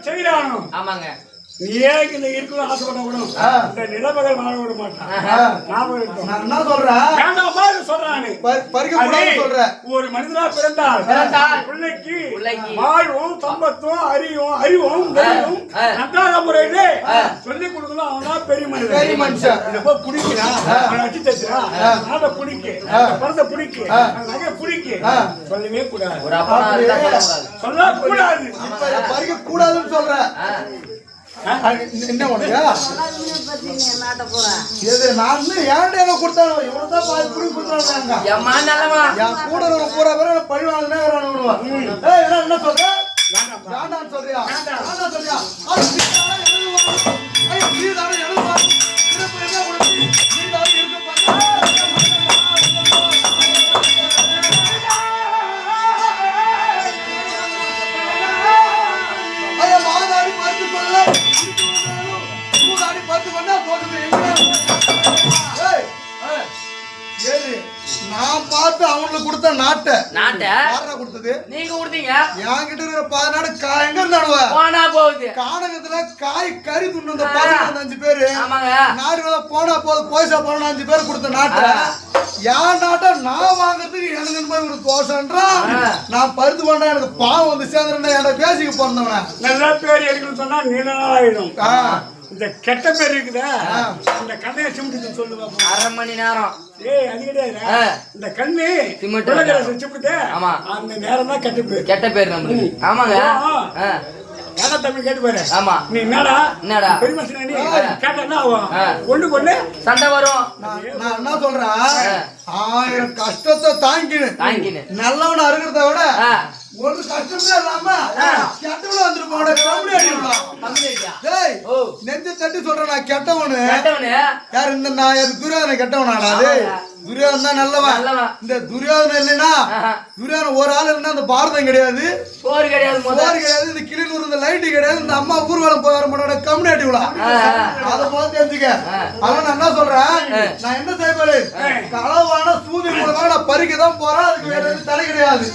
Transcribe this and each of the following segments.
செய்யறானோ ஆமாங்க நீயே இந்த இருக்கணும் ஆசைப்பட விடும் இந்த நிலமகள் வாழ விட மாட்டான். நான் என்ன சொல்றேன் வேண்டாம் மாதிரி சொல்றானு சொல்றேன். ஒரு மனிதனா பிறந்தால் பிள்ளைக்கு வாழ்வும் சம்பத்தும் அறிவும் நன்றாக முறையிலே சொல்லிக் கொடுக்கணும். அவன்தான் பெரிய மனிதன். இதை போய் பிடிக்கிறான், அவனை அச்சு தச்சுறான், நாட்டை பிடிக்கு, பணத்தை பிடிக்கு, நகை பிடிக்கு சொல்லவே கூடாது. சொல்லக்கூடாது, பறிக்க கூடாதுன்னு சொல்றேன். என்ன உனக்கு நான் ஏன்டா கொடுத்தாங்க இவ்வளவுதான் கொடுத்தாங்க என் கூட ஒரு பூரா பேர் பழி வாங்கினே என்ன சொல்ற வேண்டாம் சொல்றியா சொல்றியா நான் பார்த்து அவங்களுக்கு கொடுத்த நாட்டை கொடுத்தது நீங்க கொடுத்தீங்க. என்கிட்ட இருக்கிற 10 நாடு எங்க இருந்தானுவ போகுது கானகத்துல காய் கறி துண்ணு 15 பேரு நாடு போனா போது போய்சா போன 5 பேர் கொடுத்த நாட்டை என் நாட்டை நான் வாங்குறதுக்கு எனக்கு போய் ஒரு தோசைன்றான். நான் பருத்து பண்ணா எனக்கு பாவம் வந்து சேர்ந்துருந்தேன். என்கிட்ட பேசிக்க போனவன் நல்ல பேர் எடுக்கணும்னு சொன்னா நீளாயிடும். இந்த கெட்ட பேர் இருக்குதா இந்த கண்ணையை சிமிட்டு சொல்லுவாங்க 1/2 மணி நேரம். அது கிடையாது. இந்த கண்ணு சிமிட்டு அந்த நேரம் தான் கெட்ட பேர் நம்மளுக்கு. ஆமாங்க தம்பி கேட்டு பாரு. ஆமா நீ என்னடா பெரிய மனுஷன் கேட்டா என்ன ஆகும்? கொண்டு சண்டை வரும். நான் என்ன சொல்றேன் 1000 கஷ்டத்தை தாங்கினு நல்லவன அருகிறத விட ஒரு கஷ்டமே இல்லாம கெட்டவன வந்துருப்பான். நெஞ்ச தட்டி சொல்றேன் நான் கெட்டவனு. யாரு இந்த நான் துரியோதனை கெட்டவனாடா? துரியோதன் தான் நல்லவன். இந்த துரியோதனை இல்லைன்னா துரியோதன் ஒரு ஆள் இருந்தா அந்த பாரதம் கிடையாது, சோறு கிடையாது, இந்த கிளிநூறு இந்த லைட்டு கிடையாது, இந்த அம்மா ஊர்வலம் போய் வர மாட்டோட கம்யூனிட்டி விழா அதை போல தெரிஞ்சுக்க. அவன் நான் என்ன சொல்றேன் நான் என்ன செய்வேன் களவான சூதி மூலமாக நான் பறிக்கதான் போறேன். அதுக்கு வேற எதுவும் தடை கிடையாது.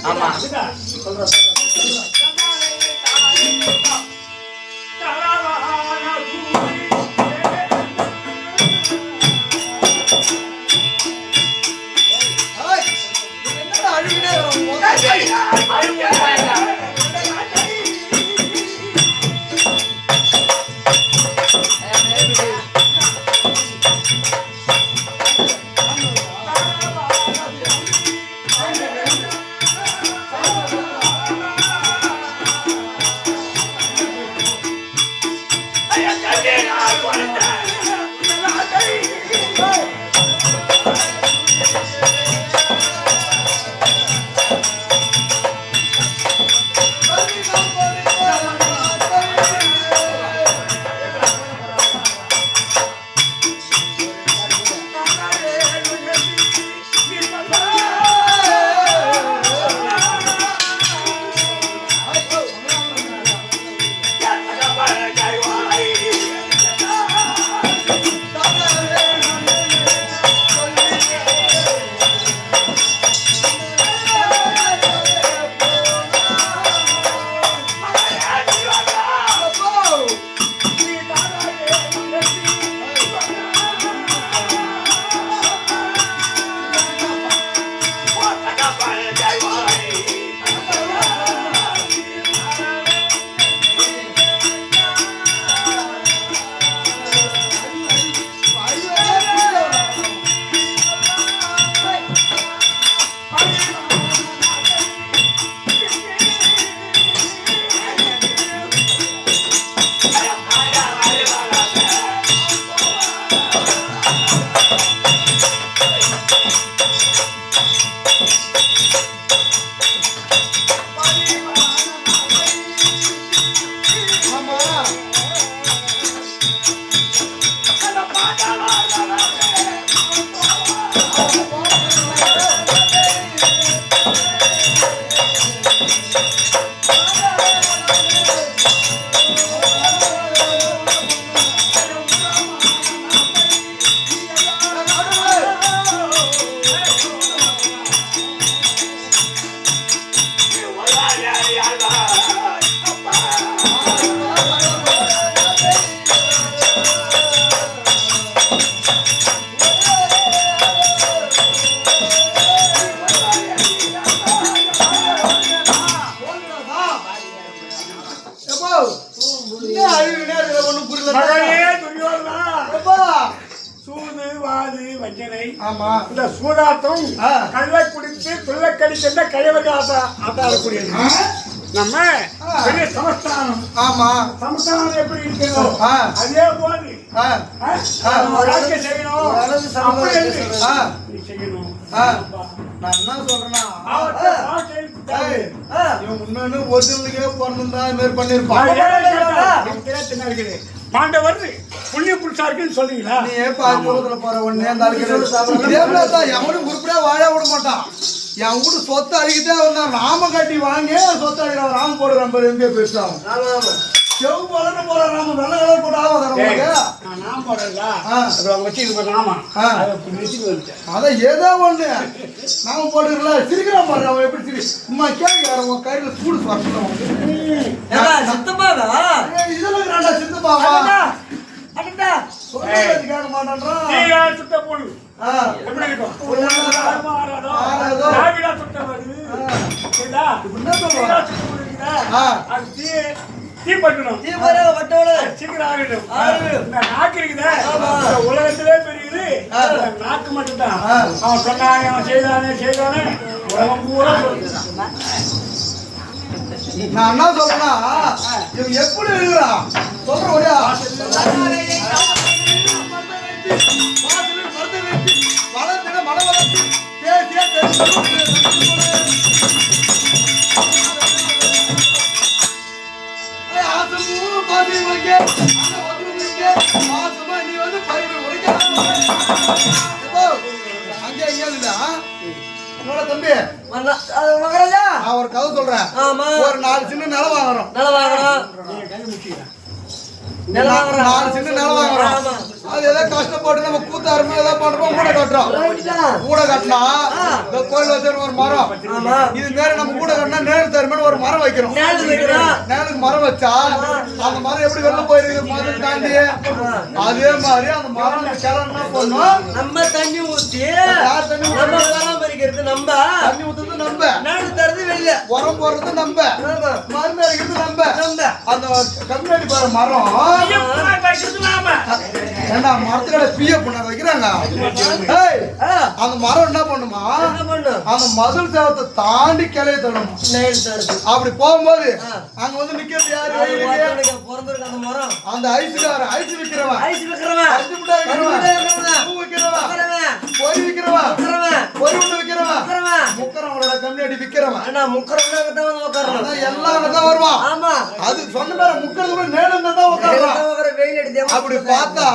வஞ்சனை ஆமா இந்த சூதாட்டம் ஆ. கள்ள குடித்து துள்ளக்கடி சென்ற கயவர்கள் ஆட்டாடக்கூடியது நம்ம பெரிய சமஸ்தானம் ஆமா சமஸ்தானம் எப்படி இருக்கணும் ஆ. அதே போது ஆ. வாழ்க்கை செய்யணும் அப்படி என்று நீ செய்யணும் ஆ. நான் என்ன சொல்றேன்னா இவன் முன்னாடி ஒரிஜினலுக்கே பிறந்திருந்தா இது மாதிரி பண்ணிருப்பான் பாண்டவர் புண்ணிய புருஷா இருக்குன்னு சொல்றீங்களா நீ ஏப்பா தூரத்துல போற ஒண்ணே அந்த ஆளுக்கு எவனும் உருப்படியா வாழ விட மாட்டான் என் வீட்டு சொத்து அழிக்கிட்டே வந்தான் ராம கட்டி வாங்கி சொத்து அழிக்கிறான் ராம போடுறான் பாரு எங்கே பெருசாகும் செவ் போலன்னு போற ராம நல்ல கலர் போட்டு ஆகாத நான் போடுறதா அவங்க வச்சு இது பண்ணாமா அதான் ஏதோ ஒண்ணு நாம போட்டுக்கல சிரிக்கிறான் பாரு அவன் எப்படி சிரி சும்மா கேட்கிறான் உன் கையில சூடு சொல்லணும் சித்தப்பாவா இதுல இருக்கிறாண்டா சித்தப்பாவா அடடா சொல்றது கேட்க மாட்டான்றான் சுத்த போடு எப்படி இருக்கும் தீ பட்டணும் சீக்கிரம் ஆகிடும் நாக்கு இருக்குதா உலகத்திலே பெரியது நாக்கு மட்டும்தான் அவன் சொன்னானே அவன் செய்தானே உலகம் பூரா நான் என்ன சொல்றேன்னா இவன் எப்படி இருக்கிறான் சொல்ற ஒரே வளர்த்து மன வளர்த்து என்னோட தம்பி ஒரு கதை சொல்றேன் ஒரு 4 சின்ன நிலம் வாங்குறோம் 4 சின்ன நிலம் வாங்குறோம் அது ஏதோ கஷ்டப்பட்டு நம்ம கூத்தாருமே ஏதோ பண்றோம் கூட கட்டுறோம் கூட கட்டினா இந்த கோயில் வச்சு ஒரு மரம் இது மாரி நம்ம கூட கட்டினா நேரு தருமன்னு ஒரு மரம் வைக்கிறோம் நேருக்கு மரம் வச்சா அந்த மரம் எப்படி வெளில போயிருக்கு மரம் தாண்டி அதே மாதிரி அந்த மரம் கிளை என்ன பண்ணும் நம்ம தண்ணி ஊத்தி யார் தண்ணி நம்ம பராமரிக்கிறது நம்ம தண்ணி ஊத்துறது நம்ம நேரு தருது வெளில உரம் போடுறது நம்ம மருந்து அடிக்கிறது நம்ம அந்த கம்யூனிட்டி பாரு மரம் ஏண்டா மரத்துக்கடை பிய பண்ண வைக்கிறாங்க அந்த மரம் என்ன பண்ணுமா அந்த மதில் சேவத்தை தாண்டி கிளைய தள்ளணும் அப்படி போகும்போது அங்க வந்து நிக்கிறது யாரு அந்த ஐஸ்கார ஐஸ் விக்கிறவன் அஞ்சு மிட்டாய் விக்கிறவன் பூ விக்கிறவன் பொறி விக்கிறவன் பொறி உண்டு விக்கிறவன் முக்கரவங்களோட கம்யூனிட்டி விக்கிறவன் எல்லாம் தான் வருவான் அது சொன்ன பேர முக்கிறது கூட நேரம் தான் உட்கார்றான் அப்படி பார்த்தா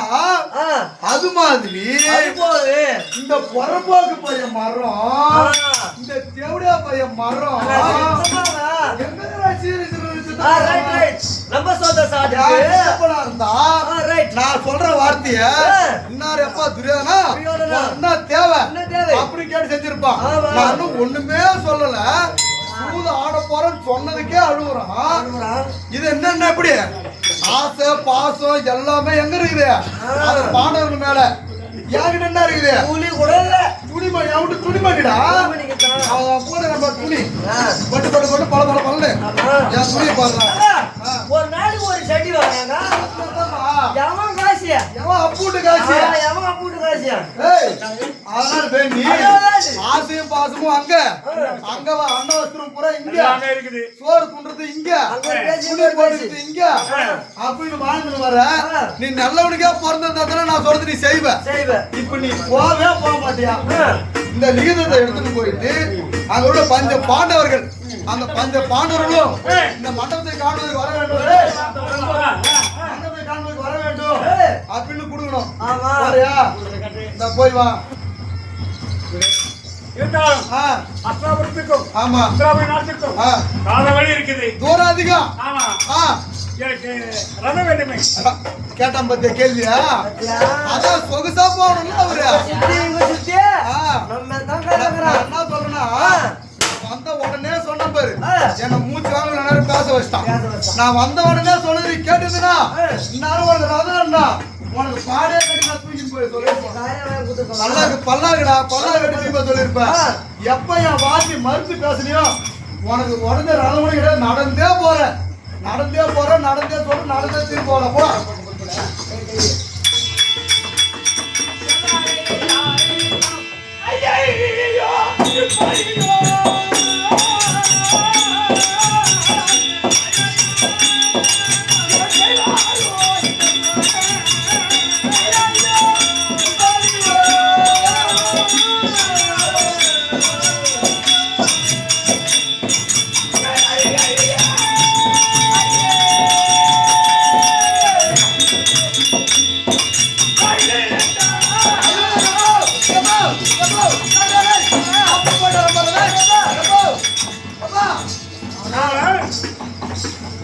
அது மாதிரி இந்த பொறம்போக்கு பைய மரம் இந்த தேவடியா பைய மரம் நான் சொல்ற வார்த்தைய இன்னார் எப்பா துரியோதனா என்ன தேவை அப்படி கேட்டு செஞ்சிருப்பான் நான் ஒண்ணுமே சொல்லல சூது ஆட போறேன்னு சொன்னதுக்கே அழுகுறான் இது என்னன்னா எப்படி ஆசை பாசம் எல்லாமே எங்க இருக்குது அது பாண்டவர்கள் மேல யாருக்கிட்ட என்ன இருக்குது துணிமணி அவன் துணிமணிடா அவன் கூட நம்ம துணி பட்டு பட்டு பட்டு பல பல பல்லு என் துணியை பாருங்க ஒரு நாளைக்கு ஒரு சட்டி வாங்க எவன் காசு எவன் அப்பூட்டு காசு அதனால வேண்டி ஆசையும் பாசமும் அங்க அன்னவஸ்திரம் பூரா இங்க இருக்குது சோறு துண்டுறது இங்க துணி போடுறது இங்க அப்படின்னு வாழ்ந்து வர நீ நல்லவனுக்கே பிறந்திருந்தா நான் சொல்றது நீ செய்வ இப்ப நீ போக மாட்டியா இந்த லிகிதத்தை எடுத்துட்டு போயிட்டு அங்க உள்ள பஞ்ச பாண்டவர்கள் அந்த பஞ்ச பாண்டவர்களும் இந்த மண்டபத்தை காணுவதற்கு வர வேண்டும் மண்டபத்தை காணுவதற்கு வர வேண்டும் அப்படின்னு கொடுக்கணும் சரியா இந்த போய் வா இருந்தாலும் அஸ்திராபுரத்துக்கும் ஆமா நாட்டுக்கும் கால வழி இருக்குது தூரம் அதிகம் ஆமா எனக்கு ரத வேண்டுமே கேட்டான் பத்திய கேள்வியா அதான் சொகுசா போகணும்ல அவரு என்ன சொல்றேன்னா வந்த உடனே சொன்ன பாரு என்ன மூச்சு வாங்கல நேரம் பேச வச்சிட்டான் நான் வந்த உடனே சொன்னது கேட்டதுன்னா இன்னாரும் உனக்கு ரதம்டா உனக்கு பாடே கட்டி நான் தூக்கிட்டு போய் சொல்லிருப்பேன் பல்லாக்குடா பல்லாக்கு கட்டி தூக்கி போய் சொல்லிருப்பேன் எப்ப என் வார்த்தை மறுத்து பேசுனியோ உனக்கு உடனே ரதம் கூட கிடையாது நடந்தே போறேன் நடந்தே சொல்ற நடந்தே திரும்ப போல போடா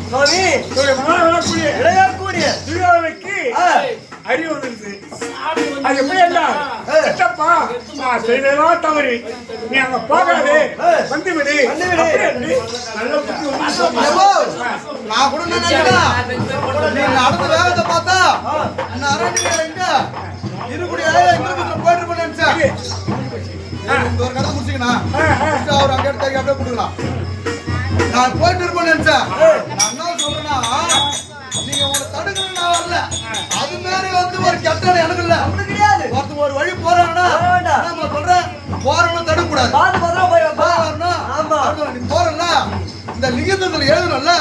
சுவாமி இளையக்கூடிய துரியோதனுக்கு அறிவு வந்துருது. அது எப்படி எல்லாம் சித்தப்பா, நான் செய்ததெல்லாம் தவறு, நீ அங்க போகாதே, வந்து விடு அப்படி என்று நல்ல புத்தி வந்து நான் கூட நினைக்கிறேன் நீ நடந்த வேகத்தை பார்த்தா நான் அரண்மனையில எங்க இருக்கூடிய போயிட்டு இருப்பேன் நினைச்சேன். இந்த ஒரு கதை முடிச்சுக்கணும் அவர் அங்க எடுத்து அப்படியே கொடுக்கலாம். நான் போயிட்டு இருப்பேன் நினைச்சேன். நான் என்ன சொல்றேன்னா நீங்க உங்களை தடுக்கணும் நான் வரல. அது மாதிரி வந்து ஒரு கெட்ட எனக்கு இல்ல கிடையாது. ஒருத்தர் ஒரு வழி போறாங்கன்னா நம்ம சொல்றேன் போறவங்களும் தடுக்க கூடாது. நீ போறல இந்த லிங்கத்துல எழுதணும்ல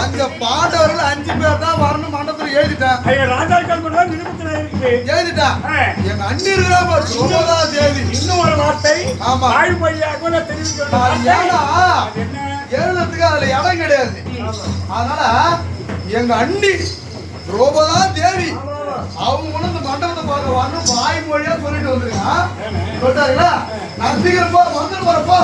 அந்த பாண்டவர்கள் 5 பேர் தான் வரணும் மண்டபத்துல எழுதிட்டேன். ராஜாக்கள் கூட நிருபத்துல இருக்கு எழுதிட்டேன். எங்க அண்ணி இருக்கிற சோமதா தேவி இன்னும் ஒரு வார்த்தை ஆமா வாய் வழியாக தெரிவிக்கிறேன். ஏன்னா எழுதுறதுக்கு அதுல இடம் கிடையாது. அதனால எங்க அண்ணி ரோபதா தேவி அவங்க கூட இந்த மண்டபத்தை பார்க்க வரணும் வாய் மொழியா சொல்லிட்டு வந்துருக்கான். சொல்லிட்டாங்களா நான் சீக்கிரம் போ வந்துட்டு போறப்போ